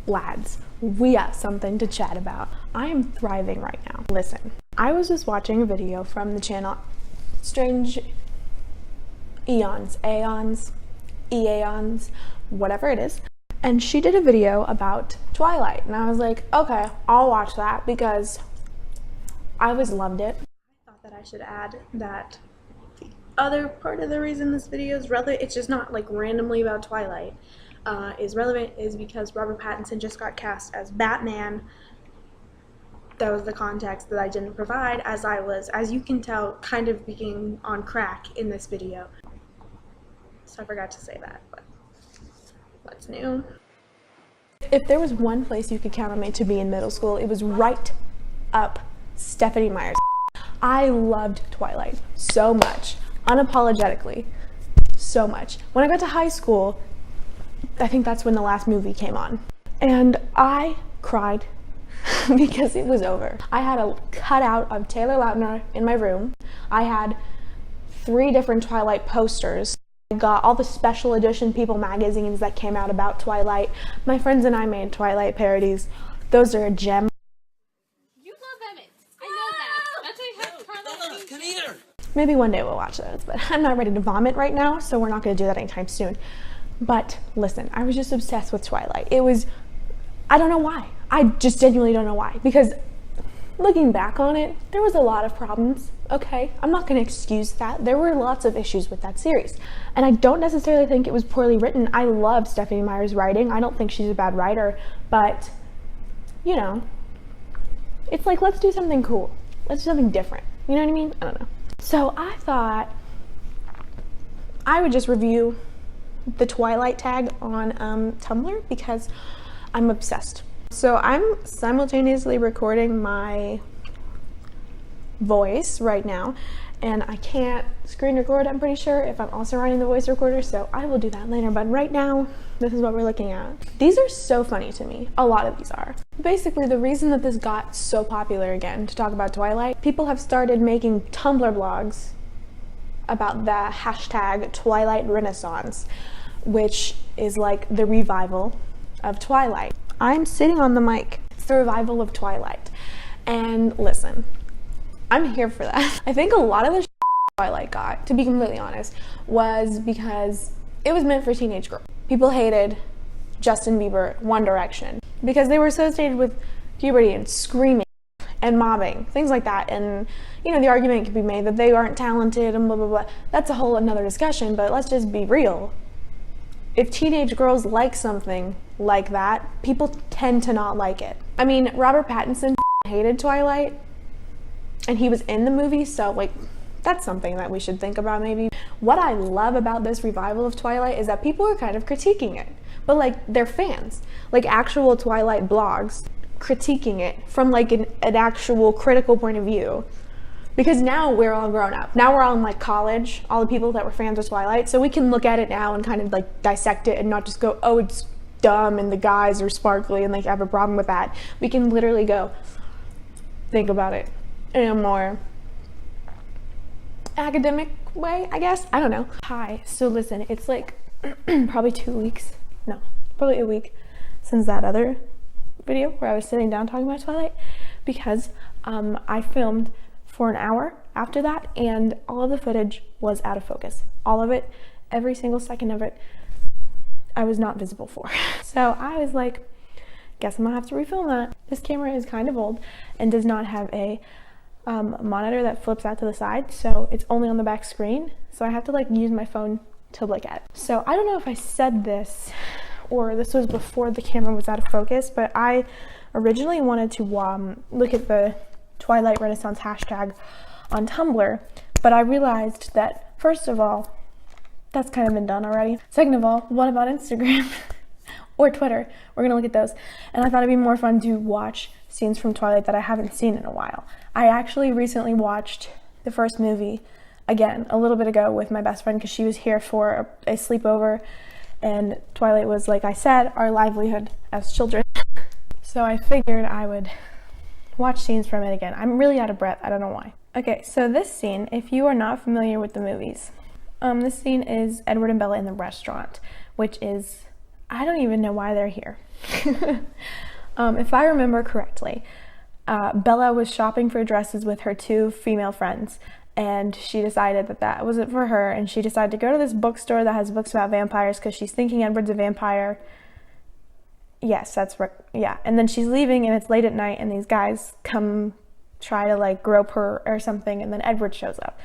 lads, we got something to chat about. I am thriving right now. Listen, I was just watching a video from the channel Strange Eons, whatever it is, and she did a video about Twilight, and I was like, okay, I'll watch that because I always loved it. I thought that I should add that the other part of the reason this video is relevant, it's just not like randomly about Twilight, is relevant is because Robert Pattinson just got cast as Batman. That was the context that I didn't provide, as I was, as you can tell, kind of being on crack in this video. So I forgot to say that, but what's new? If there was one place you could count on me to be in middle school, it was right up Stephenie Meyer's. I loved Twilight so much, unapologetically, so much. When I got to high school, I think that's when the last movie came on, and I cried because it was over. I had a cutout of Taylor Lautner in my room. I had 3 different Twilight posters. I got all the special edition People magazines that came out about Twilight. My friends and I made Twilight parodies. Those are a gem. You love Emmett. I know that. That's why you have Twilight. Come here. Maybe one day we'll watch those, but I'm not ready to vomit right now, so we're not going to do that anytime soon. But listen, I was just obsessed with Twilight. It was, I don't know why. I just genuinely don't know why. Because looking back on it, there was a lot of problems, okay? I'm not going to excuse that. There were lots of issues with that series. And I don't necessarily think it was poorly written. I love Stephenie Meyer's writing. I don't think she's a bad writer. But, you know, it's like, let's do something cool. Let's do something different. You know what I mean? I don't know. So I thought I would just review the Twilight tag on Tumblr because I'm obsessed. So I'm simultaneously recording my voice right now, and I can't screen record, I'm pretty sure, if I'm also running the voice recorder, so I will do that later. But right now, this is what we're looking at. These are so funny to me. A lot of these are. Basically, the reason that this got so popular again to talk about Twilight, people have started making Tumblr blogs about the hashtag Twilight Renaissance, which is like the revival of Twilight. I'm sitting on the mic. It's the revival of Twilight. And listen, I'm here for that. I think a lot of the Twilight got, to be completely honest, was because it was meant for teenage girls. People hated Justin Bieber, One Direction, because they were associated with puberty and screaming and mobbing, things like that. And, you know, the argument could be made that they aren't talented and blah, blah, blah. That's a whole another discussion, but let's just be real. If teenage girls like something like that, people tend to not like it. I mean, Robert Pattinson hated Twilight, and he was in the movie, so like, that's something that we should think about maybe. What I love about this revival of Twilight is that people are kind of critiquing it, but like, they're fans, like actual Twilight blogs critiquing it from like an actual critical point of view. Because now we're all grown up. Now we're all in like college, all the people that were fans of Twilight, so we can look at it now and kind of like dissect it and not just go, oh, it's dumb and the guys are sparkly and like have a problem with that. We can literally go think about it in a more academic way, I guess. I don't know. Hi, so listen, it's like probably 2 weeks, no, probably a week since that other video where I was sitting down talking about Twilight, because I filmed for an hour after that, and all of the footage was out of focus. All of it, every single second of it, I was not visible for. So I was like, guess I'm gonna have to refilm that. This camera is kind of old and does not have a monitor that flips out to the side, so it's only on the back screen. So I have to like use my phone to look at it. So I don't know if I said this or this was before the camera was out of focus, but I originally wanted to look at the Twilight Renaissance hashtag on Tumblr, but I realized that, first of all, that's kind of been done already. Second of all, what about Instagram or Twitter? We're gonna look at those. And I thought it'd be more fun to watch scenes from Twilight that I haven't seen in a while. I actually recently watched the first movie again a little bit ago with my best friend because she was here for a sleepover, and Twilight was, like I said, our livelihood as children. So I figured I would watch scenes from it again. I'm really out of breath, I don't know why. Okay, so this scene, if you are not familiar with the movies, this scene is Edward and Bella in the restaurant, which is I don't even know why they're here. If I remember correctly, Bella was shopping for dresses with her 2 female friends, and she decided that that wasn't for her, and she decided to go to this bookstore that has books about vampires because she's thinking Edward's a vampire. Yes, that's right. Yeah, and then she's leaving, and it's late at night, and these guys come try to like grope her or something, and then Edward shows up.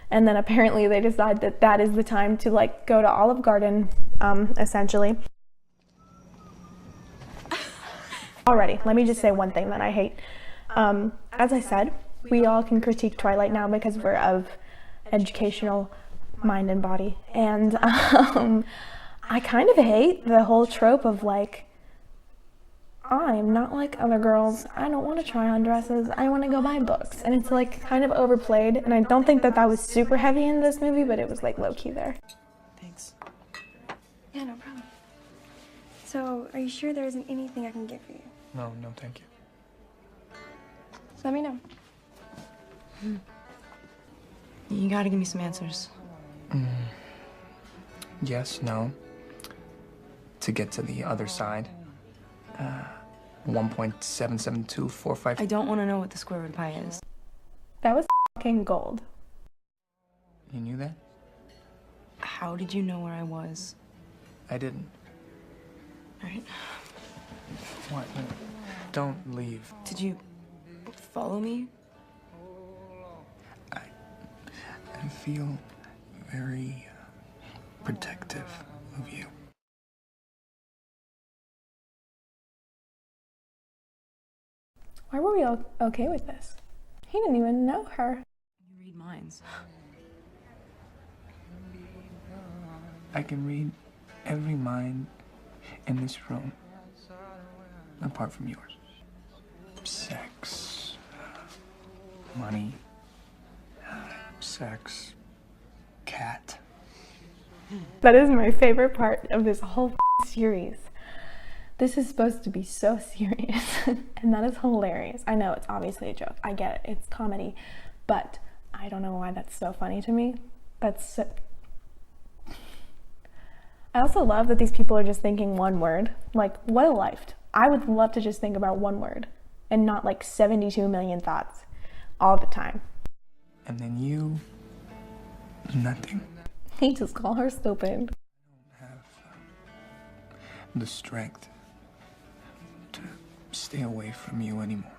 And then apparently they decide that that is the time to like go to Olive Garden, essentially. Alrighty, let me just say one thing that I hate. As I said, we all can critique Twilight now because we're of educational mind and body. And I kind of hate the whole trope of like, I'm not like other girls. I don't want to try on dresses. I want to go buy books. And it's like kind of overplayed. And I don't think that that was super heavy in this movie, but it was like low-key there. Thanks. Yeah, no problem. So, are you sure there isn't anything I can get for you? No, thank you. Just let me know. You gotta give me some answers. Yes, no. To get to the other side. 1.77245. I don't want to know what the square root of pi is. That was fucking gold. You knew that? How did you know where I was? I didn't. All right. What? Don't leave. Did you follow me? I feel very protective of you. Why were we all okay with this? He didn't even know her. You read minds. I can read every mind in this room, apart from yours. Sex, money, sex, cat. That is my favorite part of this whole series. This is supposed to be so serious, and that is hilarious. I know it's obviously a joke. I get it. It's comedy, but I don't know why that's so funny to me. That's so... I also love that these people are just thinking one word. Like, what a life. I would love to just think about one word and not like 72 million thoughts all the time. And then you, nothing. He just call her stupid. Have the strength to stay away from you anymore.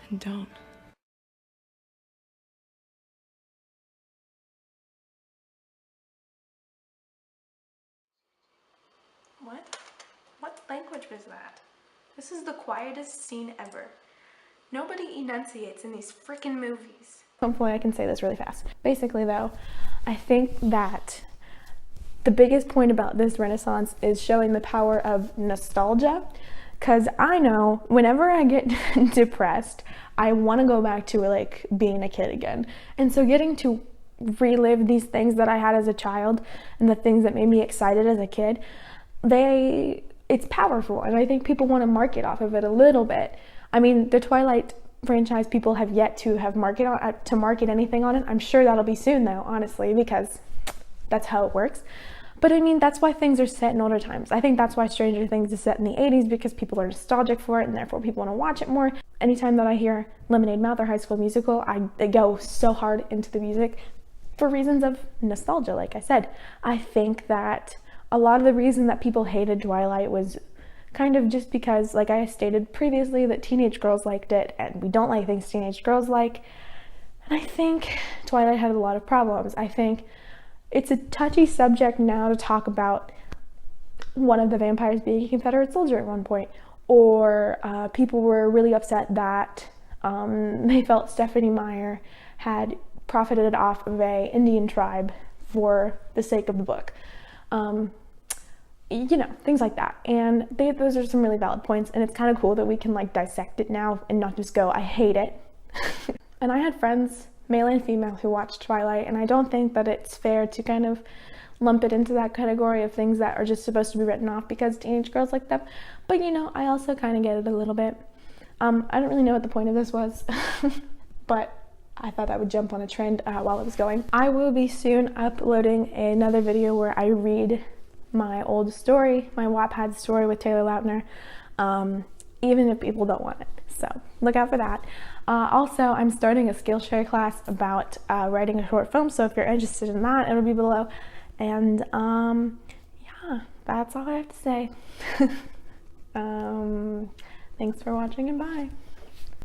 Then don't. What? What language was that? This is the quietest scene ever. Nobody enunciates in these freaking movies. Hopefully I can say this really fast. Basically though, I think that the biggest point about this Renaissance is showing the power of nostalgia. Because I know whenever I get depressed, I want to go back to like being a kid again. And so getting to relive these things that I had as a child and the things that made me excited as a kid, it's powerful, and I think people want to market off of it a little bit. I mean, the Twilight franchise people have yet to have market anything on it. I'm sure that'll be soon though, honestly, because that's how it works. But I mean, that's why things are set in older times. I think that's why Stranger Things is set in the 80s, because people are nostalgic for it and therefore people want to watch it more. Anytime that I hear Lemonade Mouth or High School Musical, I go so hard into the music for reasons of nostalgia, like I said. I think that a lot of the reason that people hated Twilight was kind of just because, like I stated previously, that teenage girls liked it, and we don't like things teenage girls like. And I think Twilight had a lot of problems. I think it's a touchy subject now to talk about one of the vampires being a Confederate soldier at one point, or people were really upset that they felt Stephenie Meyer had profited off of a Indian tribe for the sake of the book. You know, things like that. And those are some really valid points, and it's kind of cool that we can like dissect it now and not just go, I hate it. And I had friends, male and female, who watched Twilight, and I don't think that it's fair to kind of lump it into that category of things that are just supposed to be written off because teenage girls like them. But you know, I also kind of get it a little bit. I don't really know what the point of this was, but I thought I would jump on a trend while it was going. I will be soon uploading another video where I read my old story, my Wattpad story with Taylor Lautner, even if people don't want it. So look out for that. Also, I'm starting a Skillshare class about writing a short film, so if you're interested in that, it'll be below. And yeah, that's all I have to say. Thanks for watching and bye.